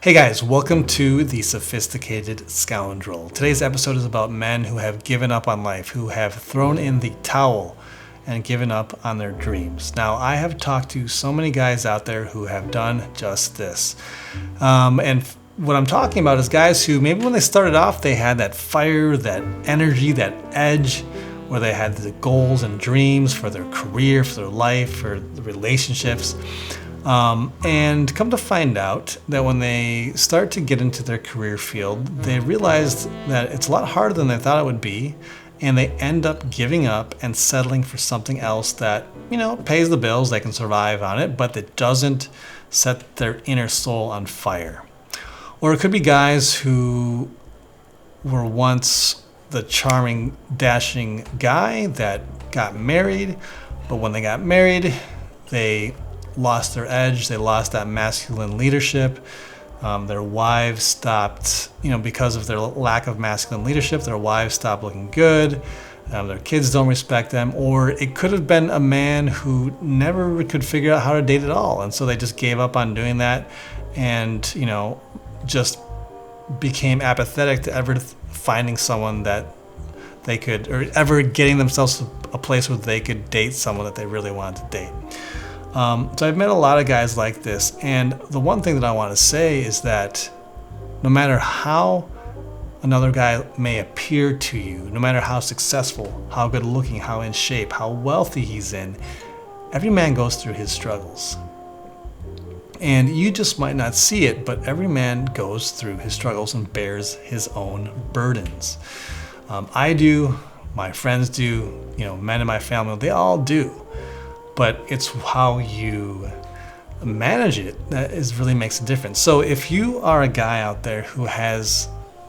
Hey guys, welcome to The Sophisticated Scoundrel. Today's episode is about men who have given up on life, who have thrown in the towel and given up on their dreams. Now, I have talked to so many guys out there who have done just this. And what I'm talking about is guys who maybe when they started off, they had that fire, that energy, that edge, where they had the goals and dreams for their career, for their life, for the relationships. And come to find out that when they start to get into their career field, they realized that it's a lot harder than they thought it would be, and they end up giving up and settling for something else that, pays the bills, they can survive on it, but that doesn't set their inner soul on fire. Or it could be guys who were once the charming, dashing guy that got married, but when they got married, they lost their edge, they lost that masculine leadership. Their wives stopped, because of their lack of masculine leadership, their wives stopped looking good. Their kids don't respect them. Or it could have been a man who never could figure out how to date at all. And so they just gave up on doing that and, just became apathetic to ever finding someone that they could, or ever getting themselves to a place where they could date someone that they really wanted to date. So I've met a lot of guys like this, and the one thing that I want to say is that no matter how another guy may appear to you, no matter how successful, how good looking, how in shape, how wealthy he's in, every man goes through his struggles. And you just might not see it, but every man goes through his struggles and bears his own burdens. I do, my friends do, men in my family, they all do. But it's how you manage it that really makes a difference. So if you are a guy out there who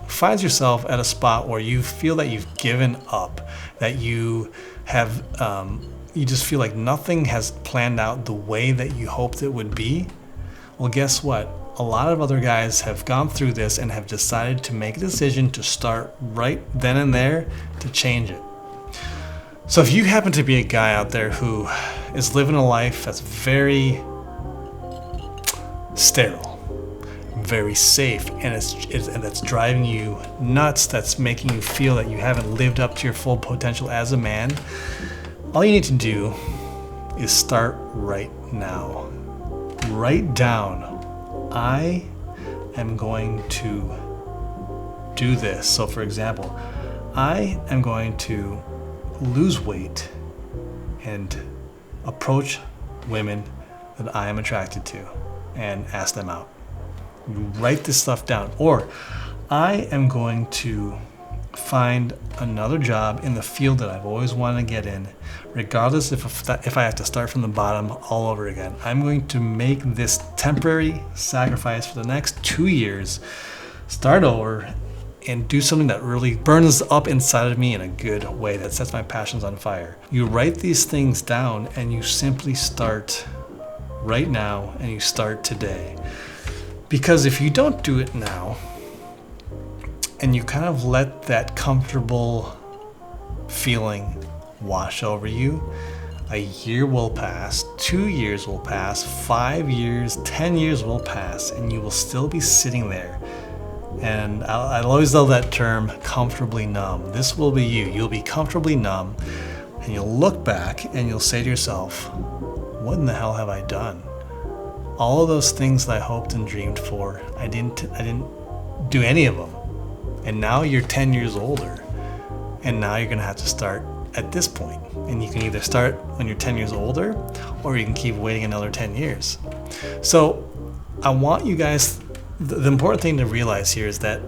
finds yourself at a spot where you feel that you've given up, that you have, you just feel like nothing has planned out the way that you hoped it would be, well, guess what? A lot of other guys have gone through this and have decided to make a decision to start right then and there to change it. So if you happen to be a guy out there who is living a life that's very sterile, very safe, and that's driving you nuts, that's making you feel that you haven't lived up to your full potential as a man, all you need to do is start right now. Write down, I am going to do this. So for example, I am going to lose weight and approach women that I am attracted to and ask them out. You write this stuff down. Or I am going to find another job in the field that I've always wanted to get in, regardless if I have to start from the bottom all over again. I'm going to make this temporary sacrifice for the next 2 years, start over, and do something that really burns up inside of me in a good way, that sets my passions on fire. You write these things down and you simply start right now, and you start today. Because if you don't do it now, and you kind of let that comfortable feeling wash over you, a year will pass, 2 years will pass, 5 years, 10 years will pass, and you will still be sitting there. And I'll always love that term, comfortably numb. This will be you. You'll be comfortably numb, and you'll look back and you'll say to yourself, what in the hell have I done? All of those things that I hoped and dreamed for, I didn't do any of them. And now you're 10 years older, and now you're gonna have to start at this point. And you can either start when you're 10 years older, or you can keep waiting another 10 years. So I want you guys, the important thing to realize here is that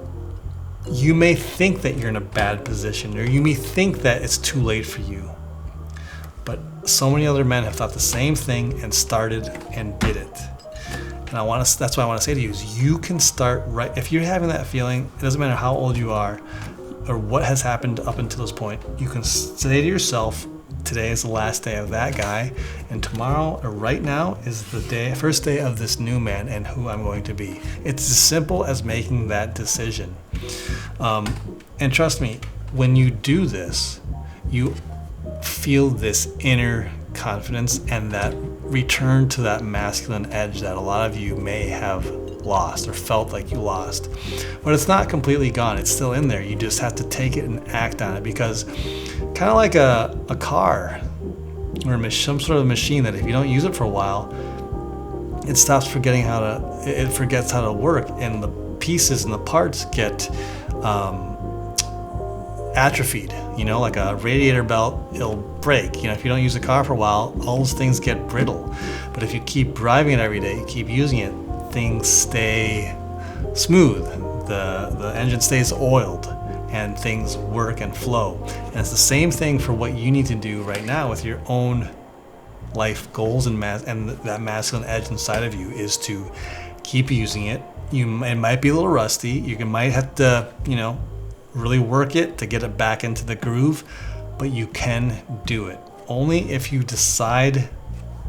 you may think that you're in a bad position, or you may think that it's too late for you. But so many other men have thought the same thing and started and did it. And that's what I want to say to you is you can start right. If you're having that feeling, it doesn't matter how old you are or what has happened up until this point, you can say to yourself, today is the last day of that guy, and tomorrow or right now is the first day of this new man and who I'm going to be. It's as simple as making that decision. And trust me, when you do this, you feel this inner confidence and that return to that masculine edge that a lot of you may have lost or felt like you lost. But it's not completely gone. It's still in there. You just have to take it and act on it, because kind of like a car or some sort of machine, that if you don't use it for a while, it stops forgetting it forgets how to work, and the pieces and the parts get atrophied. Like a radiator belt, it'll break. If you don't use the car for a while, all those things get brittle. But if you keep driving it every day, you keep using it, things stay smooth. The engine stays oiled, and things work and flow. And it's the same thing for what you need to do right now with your own life goals, and that masculine edge inside of you is to keep using it. It might be a little rusty. You might have to, really work it to get it back into the groove, but you can do it. Only if you decide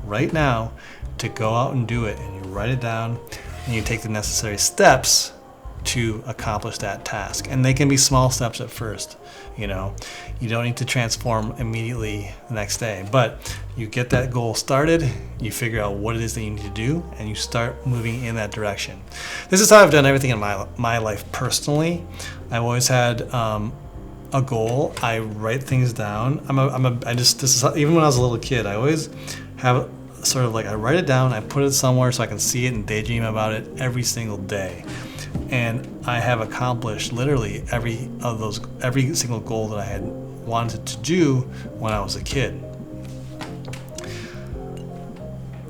right now to go out and do it, and you write it down, and you take the necessary steps to accomplish that task. And they can be small steps at first. You don't need to transform immediately the next day, but you get that goal started, you figure out what it is that you need to do, and you start moving in that direction. This is how I've done everything in my life personally. I've always had a goal. I write things down. This is how, even when I was a little kid, I always have sort of like, I write it down, I put it somewhere so I can see it and daydream about it every single day. And I have accomplished literally every single goal that I had wanted to do when I was a kid.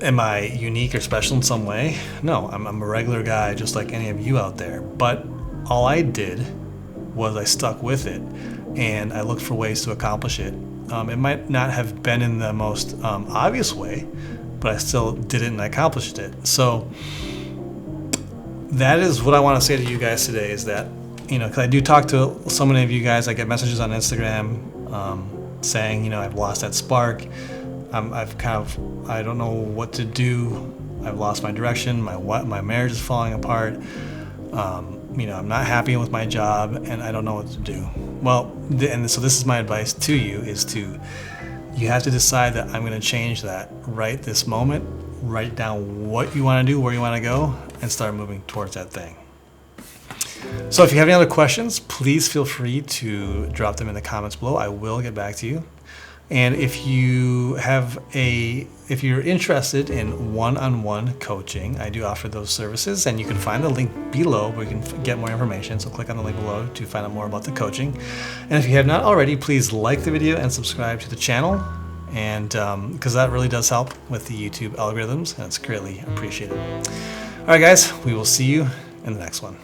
Am I unique or special in some way? No, I'm a regular guy just like any of you out there. But all I did was I stuck with it, and I looked for ways to accomplish it. It might not have been in the most obvious way, but I still did it and I accomplished it. So that is what I want to say to you guys today, is that, because I do talk to so many of you guys. I get messages on Instagram saying, I've lost that spark. I don't know what to do. I've lost my direction. My marriage is falling apart. I'm not happy with my job, and I don't know what to do. Well, so this is my advice to you, you have to decide that I'm going to change that right this moment. Write down what you want to do, where you want to go, and start moving towards that thing. So if you have any other questions, please feel free to drop them in the comments below. I will get back to you. And if you're interested in one-on-one coaching, I do offer those services, and you can find the link below where you can get more information. So click on the link below to find out more about the coaching. And if you have not already, please like the video and subscribe to the channel, and because that really does help with the YouTube algorithms, and it's greatly appreciated. All right, guys, we will see you in the next one.